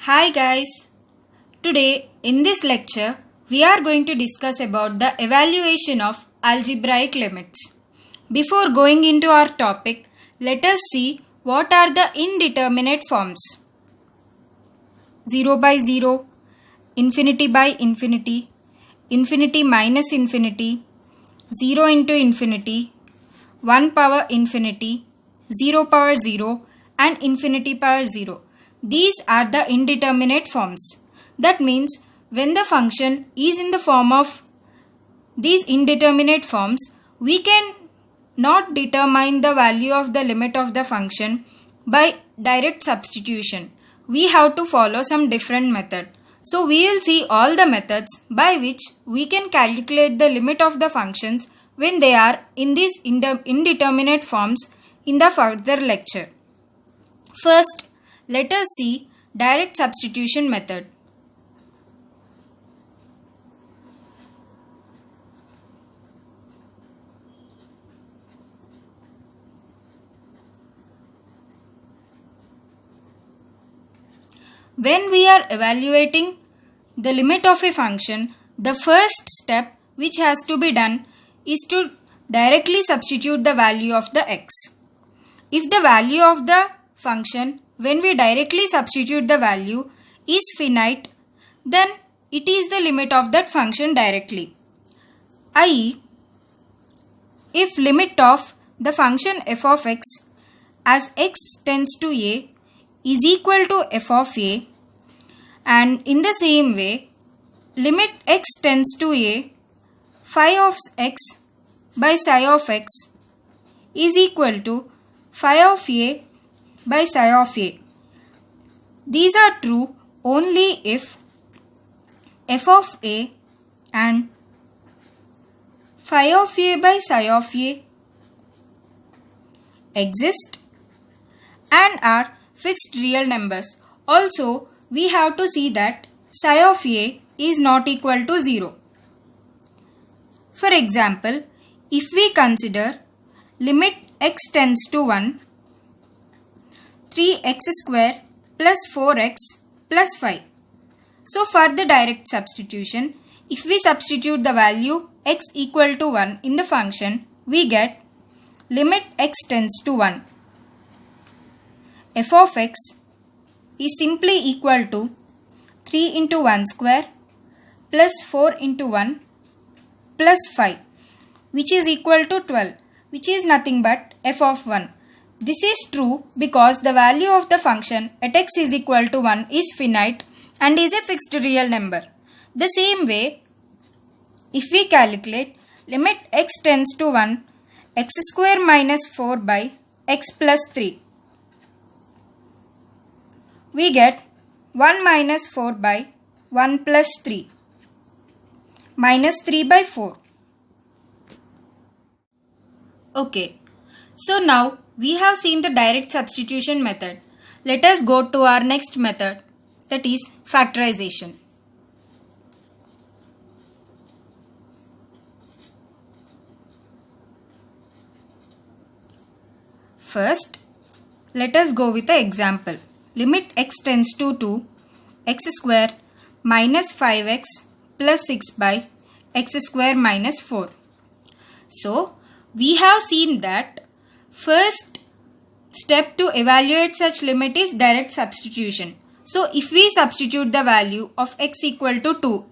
Hi guys, today in this lecture we are going to discuss about the evaluation of algebraic limits. Before going into our topic, let us see what are the indeterminate forms. 0 by 0, infinity by infinity, infinity minus infinity, 0 into infinity, 1 power infinity, 0 power 0 and infinity power 0. These are the indeterminate forms. That means when the function is in the form of these indeterminate forms, we can not determine the value of the limit of the function by direct substitution. We have to follow some different method. So we will see all the methods by which we can calculate the limit of the functions when they are in these indeterminate forms in the further lecture. First, let us see direct substitution method. When we are evaluating the limit of a function, the first step which has to be done is to directly substitute the value of the x. If the value of the function, when we directly substitute the value, is finite, then it is the limit of that function directly. i.e., if limit of the function f of x as x tends to a is equal to f of a, and in the same way limit x tends to a, phi of x by psi of x is equal to phi of a by psi of a. These are true only if f of a and phi of a by psi of a exist and are fixed real numbers. Also, we have to see that psi of a is not equal to 0. For example, if we consider limit x tends to 1, 3x square plus 4x plus 5. So for the direct substitution, if we substitute the value x equal to 1 in the function, we get limit x tends to 1. F of x is simply equal to 3 into 1 square plus 4 into 1 plus 5, which is equal to 12, which is nothing but f of 1. This is true because the value of the function at x is equal to 1 is finite and is a fixed real number. The same way, if we calculate limit x tends to 1, x square minus 4 by x plus 3, we get 1 minus 4 by 1 plus 3 minus 3 by 4. Okay, so now we have seen the direct substitution method. Let us go to our next method, that is factorization. First, let us go with the example. Limit x tends to 2, x square minus 5x plus 6 by x square minus 4. So, we have seen that first step to evaluate such limit is direct substitution. So, if we substitute the value of x equal to 2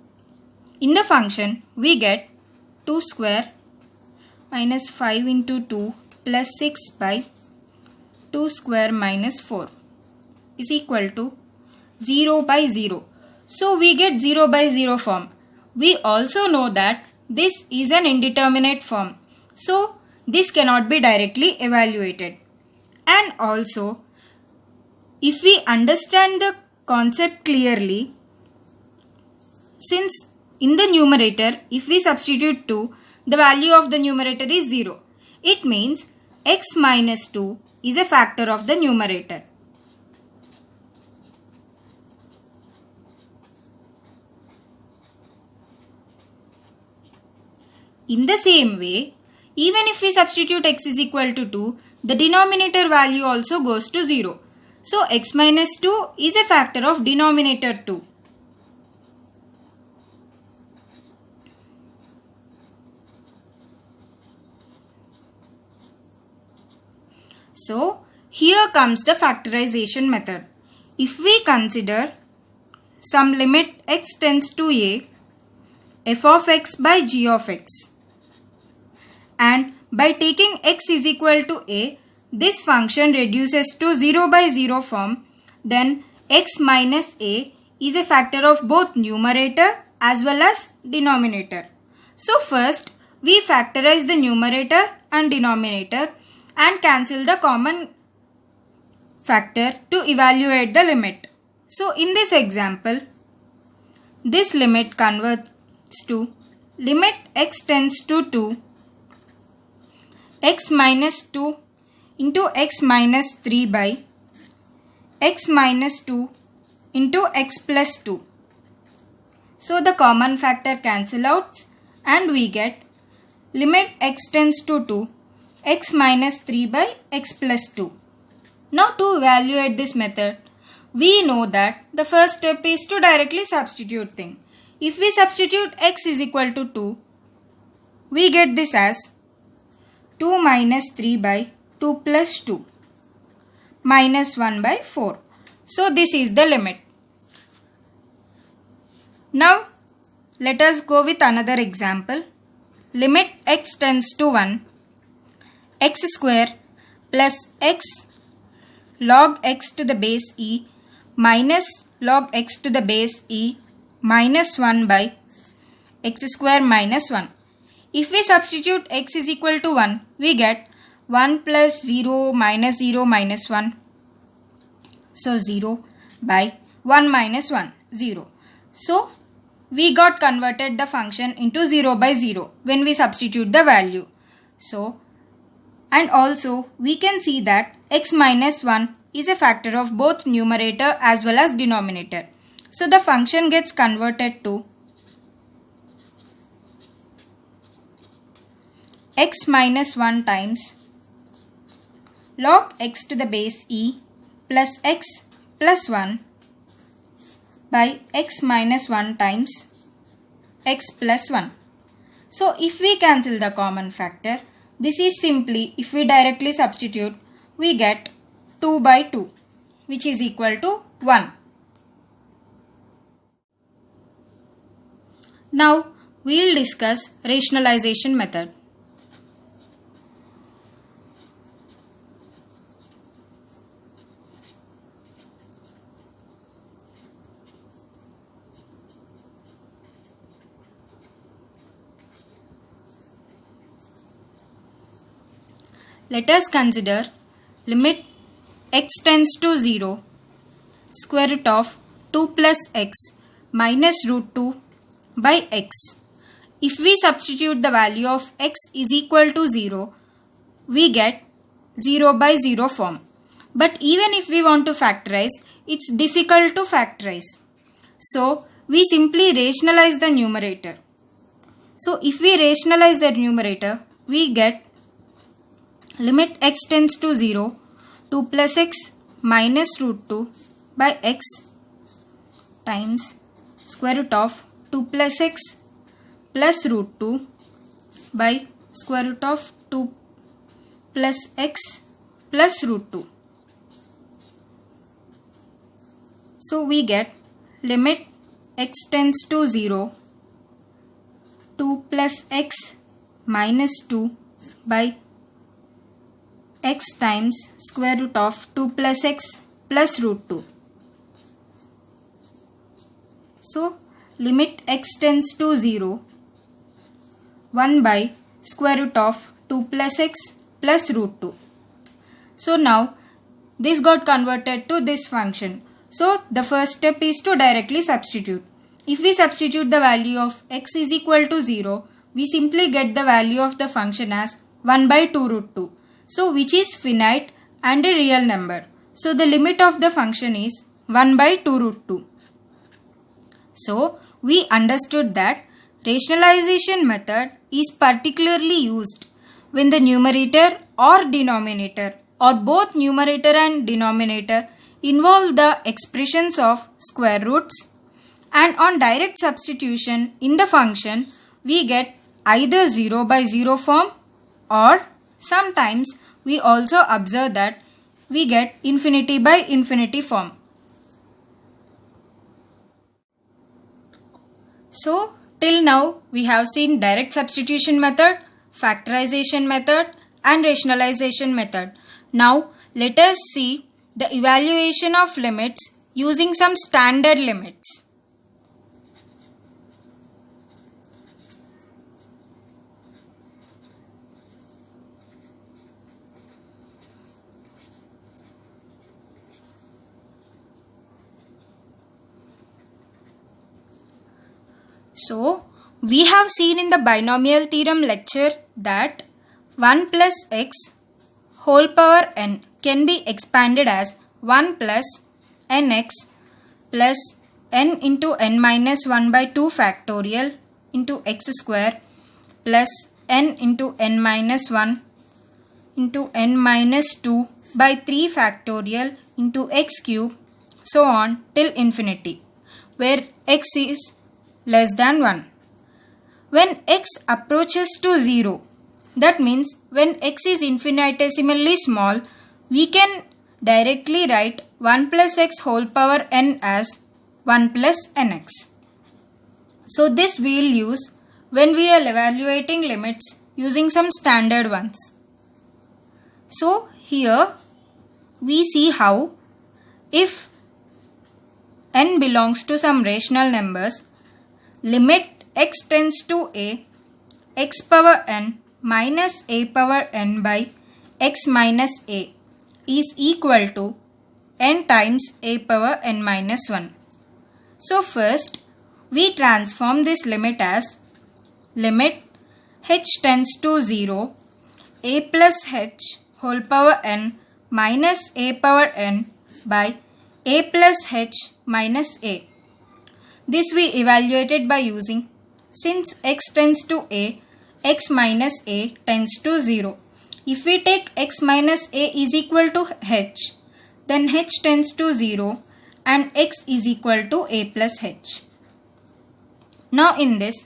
in the function, we get 2 square minus 5 into 2 plus 6 by 2 square minus 4 is equal to 0 by 0. So, we get 0 by 0 form. We also know that this is an indeterminate form. So, this cannot be directly evaluated. And also, if we understand the concept clearly, since in the numerator, if we substitute 2, the value of the numerator is 0. It means x minus 2 is a factor of the numerator. In the same way, even if we substitute x is equal to 2, the denominator value also goes to 0. So x minus 2 is a factor of denominator 2. So here comes the factorization method. If we consider some limit x tends to a, f of x by g of x, and by taking x is equal to a, this function reduces to 0 by 0 form, then x minus a is a factor of both numerator as well as denominator. So first we factorize the numerator and denominator and cancel the common factor to evaluate the limit. So in this example, this limit converts to limit x tends to 2, x minus 2 into x minus 3 by x minus 2 into x plus 2. So the common factor cancel out and we get limit x tends to 2, x minus 3 by x plus 2. Now to evaluate this method, we know that the first step is to directly substitute things. If we substitute x is equal to 2, we get this as 2 minus 3 by 2 plus 2 minus 1 by 4. So this is the limit. Now let us go with another example. Limit x tends to 1, x square plus x log x to the base e minus log x to the base e minus 1 by x square minus 1. If we substitute x is equal to 1, we get 1 plus 0 minus 0 minus 1. So 0 by 1 minus 1, 0. So we got converted the function into 0 by 0 when we substitute the value. So and also we can see that x minus 1 is a factor of both numerator as well as denominator. So the function gets converted to x minus 1 times log x to the base e plus x plus 1 by x minus 1 times x plus 1. So if we cancel the common factor, this is simply, if we directly substitute, we get 2 by 2 which is equal to 1. Now we will discuss rationalization method. Let us consider limit x tends to 0, square root of 2 plus x minus root 2 by x. If we substitute the value of x is equal to 0, we get 0 by 0 form. But even if we want to factorize, it's difficult to factorize. So we simply rationalize the numerator. So if we rationalize the numerator, we get limit x tends to 0, 2 plus x minus root 2 by x times square root of 2 plus x plus root 2 by square root of 2 plus x plus root 2. So we get limit x tends to 0, 2 plus x minus 2 by x times square root of 2 plus x plus root 2. So limit x tends to 0, 1 by square root of 2 plus x plus root 2. So now this got converted to this function. So the first step is to directly substitute. If we substitute the value of x is equal to 0, we simply get the value of the function as 1 by 2 root 2. So which is finite and a real number. So the limit of the function is 1 by 2 root 2. So we understood that rationalization method is particularly used when the numerator or denominator or both numerator and denominator involve the expressions of square roots, and on direct substitution in the function we get either 0 by 0 form, or sometimes we also observe that we get infinity by infinity form. So till now we have seen direct substitution method, factorization method and rationalization method. Now let us see the evaluation of limits using some standard limits. So, we have seen in the binomial theorem lecture that 1 plus x whole power n can be expanded as 1 plus nx plus n into n minus 1 by 2 factorial into x square plus n into n minus 1 into n minus 2 by 3 factorial into x cube, so on till infinity, where x is less than 1. When x approaches to 0, that means when x is infinitesimally small, we can directly write 1 plus x whole power n as 1 plus nx. So this we will use when we are evaluating limits using some standard ones. So here we see how if n belongs to some rational numbers, limit x tends to a, x power n minus a power n by x minus a is equal to n times a power n minus 1. So first we transform this limit as limit h tends to 0, a plus h whole power n minus a power n by a plus h minus a. This we evaluated by using, since x tends to a, x minus a tends to 0. If we take x minus a is equal to h, then h tends to 0 and x is equal to a plus h. Now in this,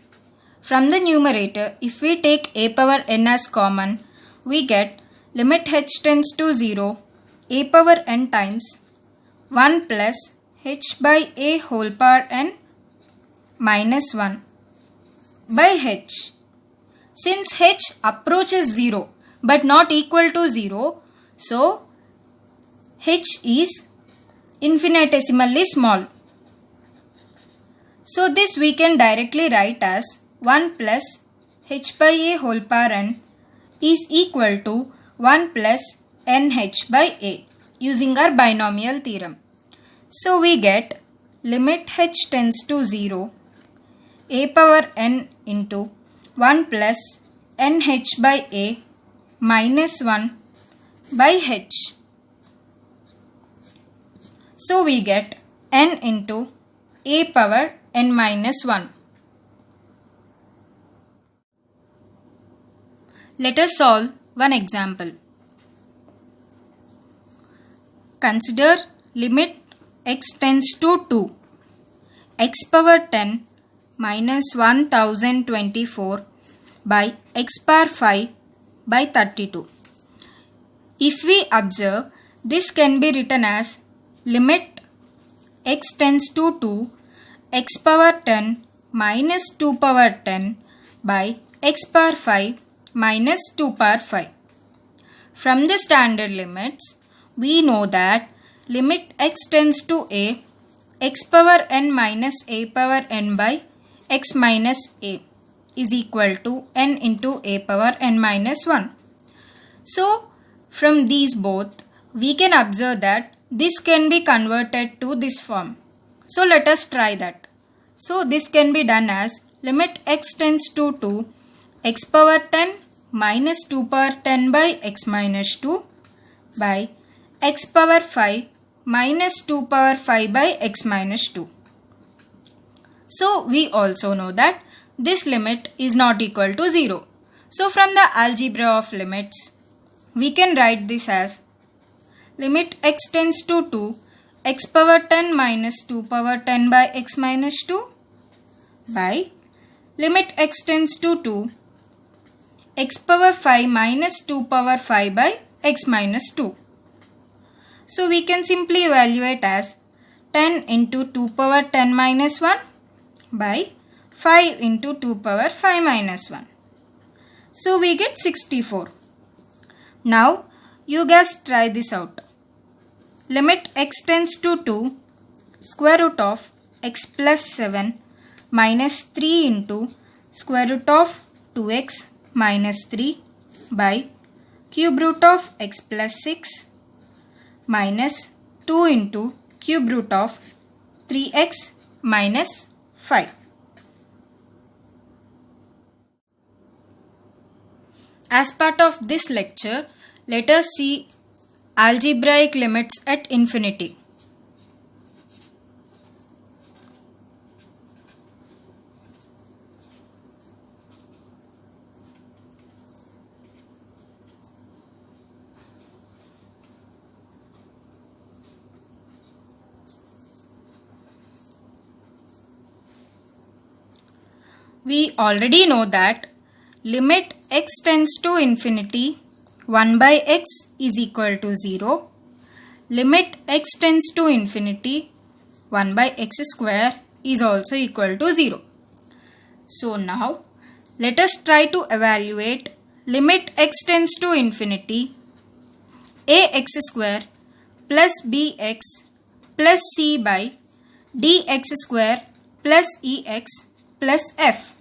from the numerator, if we take a power n as common, we get limit h tends to 0, a power n times 1 plus h by a whole power n minus 1 by h. Since h approaches 0 but not equal to 0, so h is infinitesimally small. So this we can directly write as 1 plus h by a whole power n is equal to 1 plus nh by a using our binomial theorem. So we get limit h tends to 0, a power n into 1 plus nh by a minus 1 by h. So we get n into a power n minus 1. Let us solve one example. Consider limit x tends to 2, x power 10 minus 1024 by x power 5 by 32. If we observe, this can be written as limit x tends to 2, x power 10 minus 2 power 10 by x power 5 minus 2 power 5. From the standard limits, we know that limit x tends to a, x power n minus a power n by x minus a is equal to n into a power n minus 1. So from these both, we can observe that this can be converted to this form. So let us try that. So this can be done as limit x tends to 2, x power 10 minus 2 power 10 by x minus 2 by x power 5 minus 2 power 5 by x minus 2. So we also know that this limit is not equal to 0. So from the algebra of limits, we can write this as limit x tends to 2, x power 10 minus 2 power 10 by x minus 2 by limit x tends to 2 x power 5 minus 2 power 5 by x minus 2. So we can simply evaluate as 10 into 2 power 10 minus 1 by 5 into 2 power 5 minus 1. So we get 64. Now you guys try this out. Limit x tends to 2 square root of x plus 7 minus 3 into square root of 2x minus 3 by cube root of x plus 6 minus 2 into cube root of 3x minus 5. As part of this lecture, let us see algebraic limits at infinity. We already know that limit x tends to infinity 1 by x is equal to 0. Limit x tends to infinity 1 by x square is also equal to 0. So now let us try to evaluate limit x tends to infinity ax square plus bx plus c by dx square plus ex plus f.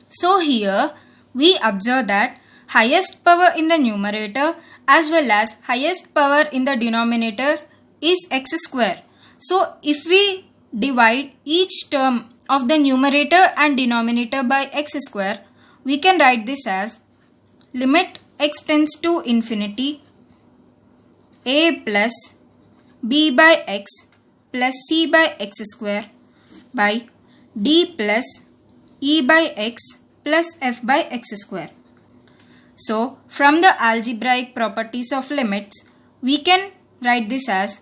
So here we observe that highest power in the numerator as well as highest power in the denominator is x square. So if we divide each term of the numerator and denominator by x square, we can write this as limit x tends to infinity a plus b by x plus c by x square by d plus e by x plus f by x square. So from the algebraic properties of limits, we can write this as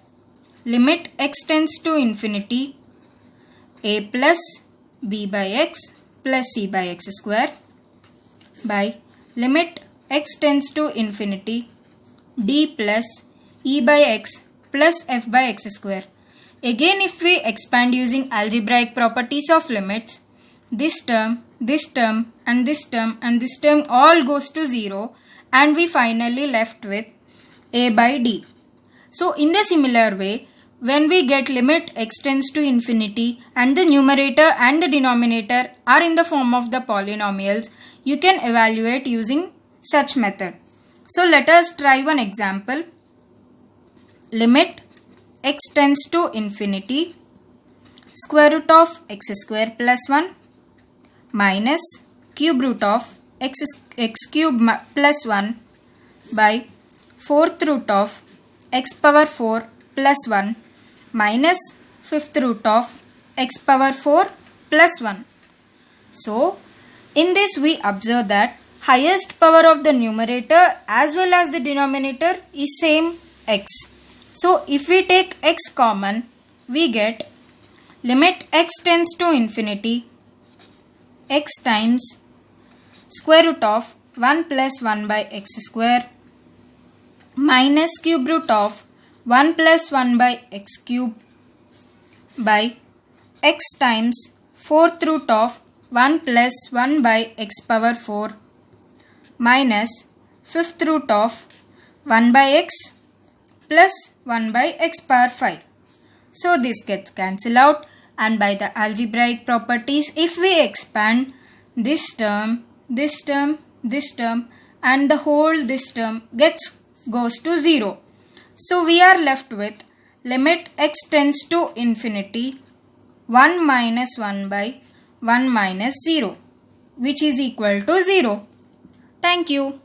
limit x tends to infinity a plus b by x plus c by x square by limit x tends to infinity d plus e by x plus f by x square. Again, if we expand using algebraic properties of limits, this term and this term all goes to 0 and we finally left with a by d. So in the similar way, when we get limit x tends to infinity and the numerator and the denominator are in the form of the polynomials, you can evaluate using such method. So let us try one example. Limit x tends to infinity square root of x square plus 1 minus cube root of x cube plus 1 by 4th root of x power 4 plus 1 minus 5th root of x power 4 plus 1. So in this we observe that highest power of the numerator as well as the denominator is same x. So if we take x common, we get limit x tends to infinity x times square root of 1 plus 1 by x square minus cube root of 1 plus 1 by x cube by x times 4th root of 1 plus 1 by x power 4 minus 5th root of 1 by x plus 1 by x power 5. So this gets cancelled out, and by the algebraic properties, if we expand this term and the whole this term goes to 0. So we are left with limit x tends to infinity 1 minus 1 by 1 minus 0, which is equal to 0. Thank you.